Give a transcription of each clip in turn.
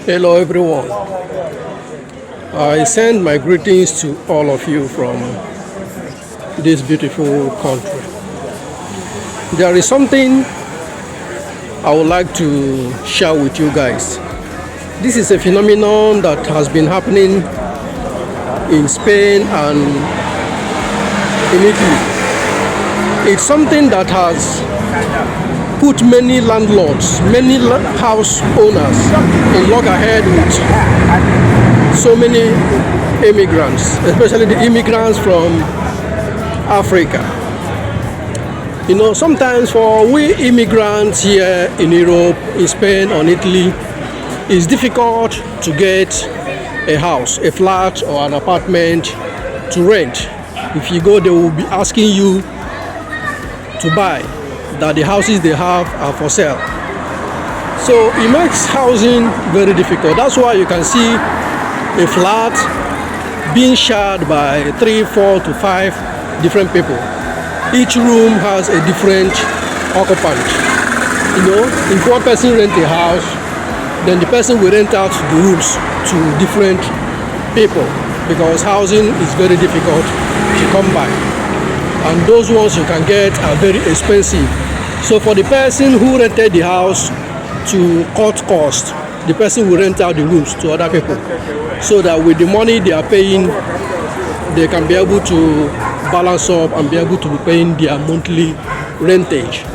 Hello everyone. I send my greetings to all of you from this beautiful country. There is something I would like to share with you guys. This is a phenomenon that has been happening in Spain and in Italy. It's something that has put many landlords, many house owners in loggerhead with so many immigrants, especially the immigrants from Africa. You know, sometimes for we immigrants here in Europe, in Spain or in Italy, it's difficult to get a house, a flat or an apartment to rent. If you go, they will be asking you to buy, that the houses they have are for sale. So it makes housing very difficult. That's why you can see a flat being shared by 3, 4 to 5 different people. Each room has a different occupant. You know, if one person rents a house, then the person will rent out the rooms to different people, because housing is very difficult to come by. And those ones you can get are very expensive. So for the person who rented the house, to cut cost, the person will rent out the rooms to other people, so that with the money they are paying, they can be able to balance up and be able to be paying their monthly rentage.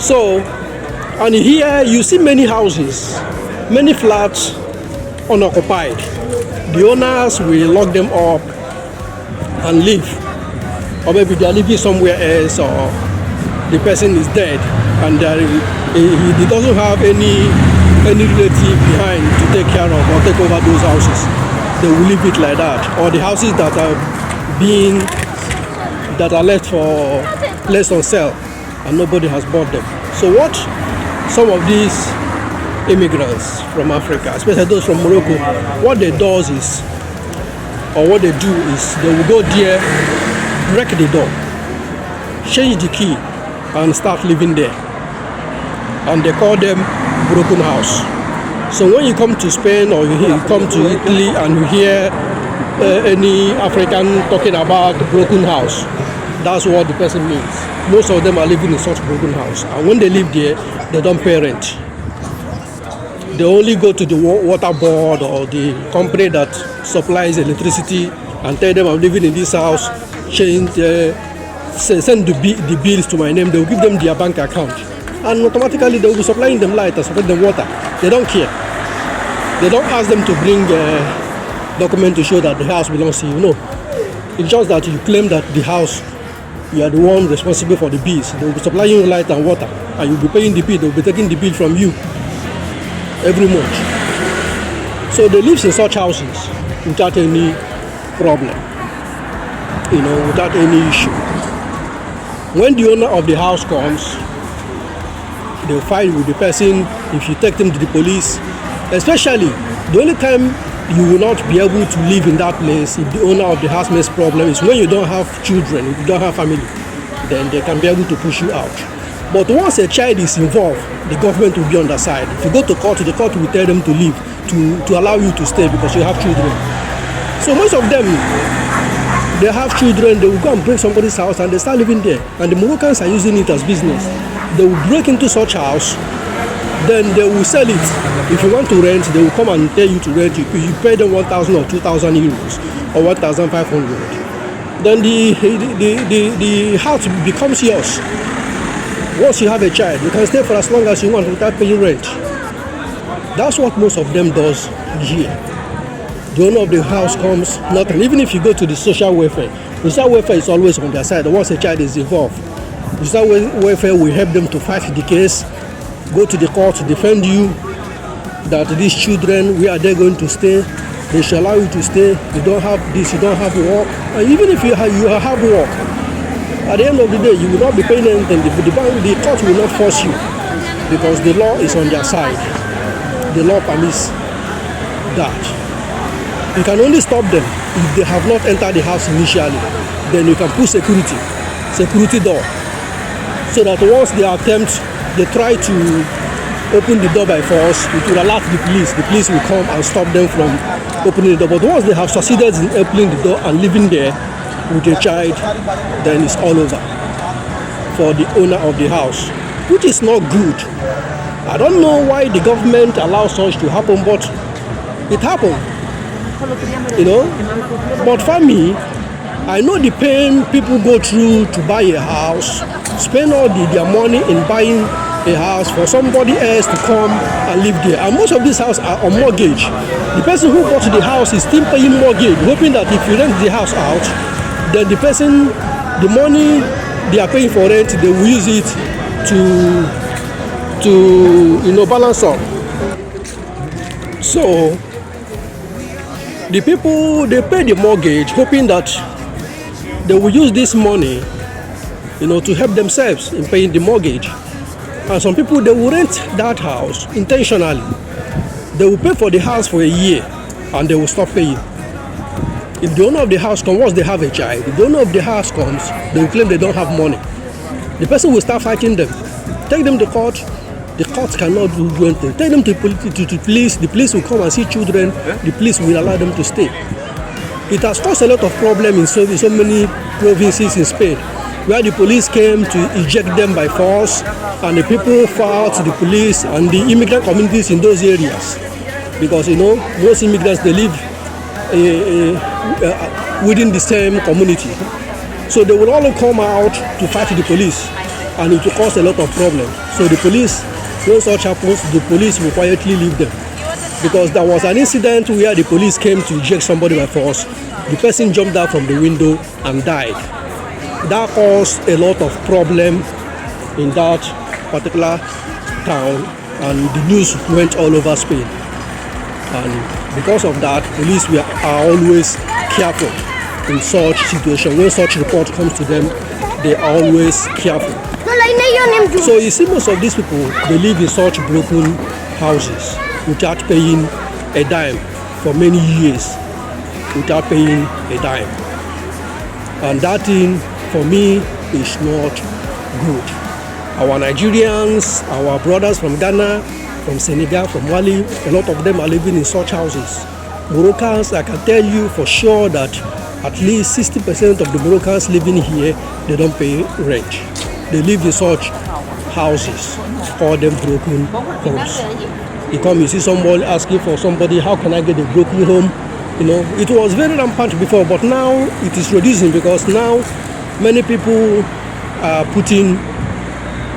So, and here you see many houses, many flats unoccupied. The owners will lock them up and leave, or maybe they are living somewhere else, or the person is dead and he doesn't have any relative behind to take care of or take over those houses. They will leave it like that. Or the houses that are left for less on sale and nobody has bought them. So what some of these immigrants from Africa, especially those from Morocco, what they do is they will go there, break the door, change the key, and start living there. And they call them broken house. So when you come to Spain or you come to Italy and you hear any African talking about broken house, that's what the person means. Most of them are living in such broken house, and when they live there, they don't pay rent. They only go to the water board or the company that supplies electricity and tell them, I'm living in this house, send the bills to my name. They will give them their bank account, and automatically they will be supplying them light and supplying them water. They don't care. They don't ask them to bring a document to show that the house belongs to you. No, it's just that you claim that the house, you are the one responsible for the bills. They will be supplying you light and water, and you'll be paying the bill. They will be taking the bill from you every month. So they live in such houses without any problem, you know, without any issue. When the owner of the house comes, they'll fight with the person. If you take them to the police, especially the only time you will not be able to live in that place if the owner of the house makes problem is when you don't have children, if you don't have family, then they can be able to push you out. But once a child is involved, the government will be on their side. If you go to court, the court will tell them to leave, to allow you to stay because you have children. So most of them, they have children, they will go and break somebody's house and they start living there. And the Moroccans are using it as business. They will break into such house, then they will sell it. If you want to rent, they will come and tell you to rent. You pay them 1,000 or 2,000 euros or 1,500. Then the house becomes yours. Once you have a child, you can stay for as long as you want without paying rent. That's what most of them does here. The owner of the house comes, nothing. Even if you go to the social welfare is always on their side. Once a child is involved, the social welfare will help them to fight the case, go to the court to defend you, that these children, where are they going to stay? They shall allow you to stay. You don't have this, you don't have work. And even if you have work, at the end of the day, you will not be paying anything. The court will not force you because the law is on their side. The law permits that. You can only stop them if they have not entered the house initially. Then you can put security door, so that once they attempt, they try to open the door by force, it will alert the police. The police will come and stop them from opening the door. But once they have succeeded in opening the door and living there with a child, then it's all over for the owner of the house, which is not good. I don't know why the government allows such to happen, but it happened, you know. But for me, I know the pain people go through to buy a house, spend all their money in buying a house for somebody else to come and live there. And most of these houses are on mortgage. The person who bought the house is still paying mortgage, hoping that if you rent the house out, then the person, the money they are paying for rent, they will use it to balance up. So the people, they pay the mortgage hoping that they will use this money to help themselves in paying the mortgage. And some people, they will rent that house intentionally. They will pay for the house for a year and they will stop paying. If the owner of the house comes, once they have a child, if the owner of the house comes, they will claim they don't have money. The person will start fighting them. Take them to court. The court cannot do anything. Take them to police. The police will come and see children. The police will allow them to stay. It has caused a lot of problems in so many provinces in Spain, where the police came to eject them by force, and the people fought the police and the immigrant communities in those areas, because most immigrants, they live within the same community, so they will all come out to fight the police, and it will cause a lot of problems. So the police, when such happens, the police will quietly leave them, because there was an incident where the police came to eject somebody by force. The person jumped out from the window and died. That caused a lot of problem in that particular town, and the news went all over Spain. And because of that, police are always careful in such situation. When such report comes to them, they are always careful. So you see, most of these people, they live in such broken houses without paying a dime for many years, without paying a dime. And that thing, for me, is not good. Our Nigerians, our brothers from Ghana, from Senegal, from Mali, a lot of them are living in such houses. Moroccans, I can tell you for sure that at least 60% of the Moroccans living here, they don't pay rent. They live in such houses, call them broken homes. You come, you see somebody asking for somebody, how can I get a broken home? It was very rampant before, but now it is reducing, because now many people are putting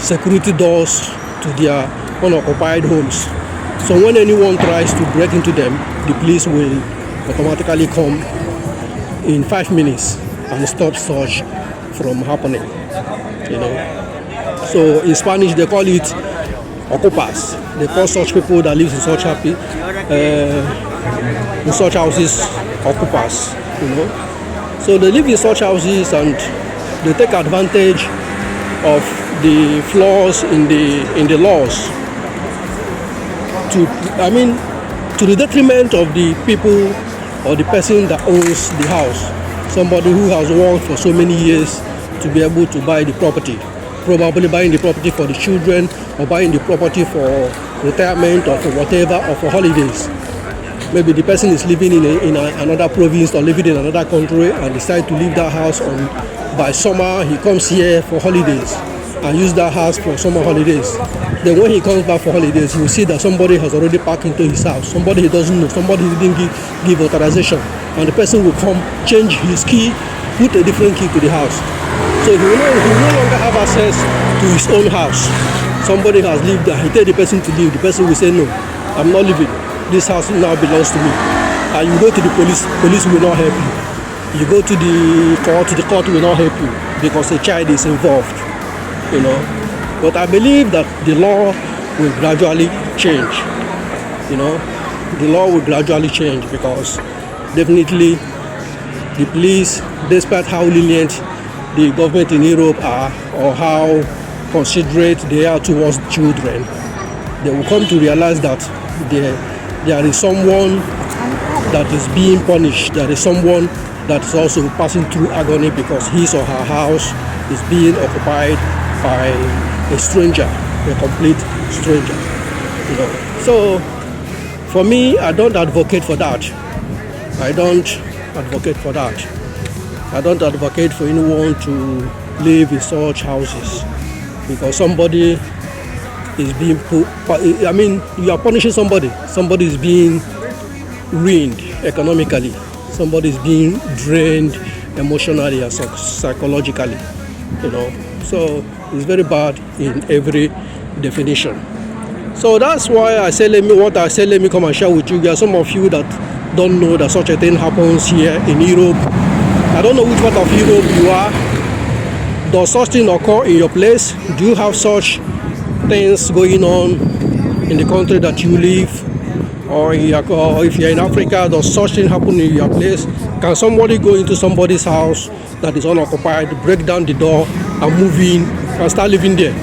security doors to their unoccupied homes. So when anyone tries to break into them, the police will automatically come in 5 minutes and stop such from happening. So in Spanish they call it ocupas. They call such people that live in such in such houses ocupas. So they live in such houses and they take advantage of the flaws in the laws to the detriment of the people or the person that owns the house. Somebody who has worked for so many years to be able to buy the property, probably buying the property for the children or buying the property for retirement or for whatever, or for holidays. Maybe the person is living in another province or living in another country and decide to leave that house by summer. He comes here for holidays and use that house for summer holidays. Then when he comes back for holidays, he will see that somebody has already parked into his house. Somebody he doesn't know, somebody he didn't give authorization, and the person will come, change his key, put a different key to the house. So he will no longer have access to his own house. Somebody has lived there. He tell the person to leave. The person will say, no, I'm not leaving. This house now belongs to me. And you go to the police will not help you. You go to the court will not help you, because a child is involved. But I believe that the law will gradually change. The law will gradually change, because definitely the police, despite how lenient the government in Europe are, or how considerate they are towards children, they will come to realize that there is someone that is being punished. There is someone that is also passing through agony because his or her house is being occupied by a stranger, a complete stranger. You know. So for me, I don't advocate for that. I don't advocate for that. I don't advocate for anyone to live in such houses, because somebody is being put, I mean, you are punishing somebody. Somebody is being ruined economically. Somebody is being drained emotionally and psychologically. You know, so it's very bad in every definition. So that's why I say let me come and share with you guys. Some of you that don't know that such a thing happens here in Europe. I don't know which part of Europe you are. Does such thing occur in your place? Do you have such things going on in the country that you live? Or if you're in Africa, does such thing happen in your place? Can somebody go into somebody's house that is unoccupied, break down the door and move in and start living there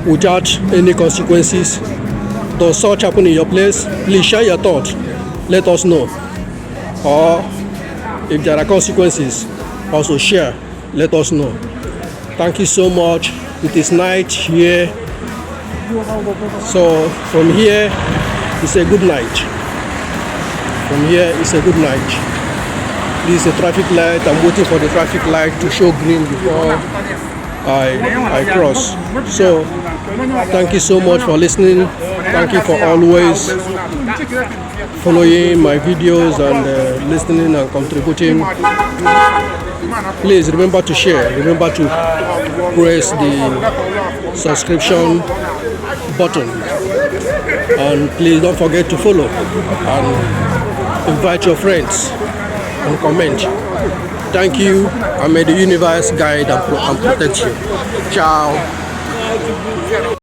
without any consequences? Does such happen in your place? Please share your thoughts. Let us know. Or if there are consequences, also share. Let us know. Thank you so much. It is night here. So from here, it's a good night. From here, it's a good night. This is a traffic light. I'm waiting for the traffic light to show green before I cross. So thank you so much for listening. Thank you for always following my videos and listening and contributing. Please remember to share. Remember to press the subscription button. And please don't forget to follow and invite your friends and comment. Thank you, and may the universe guide and protect you. Ciao.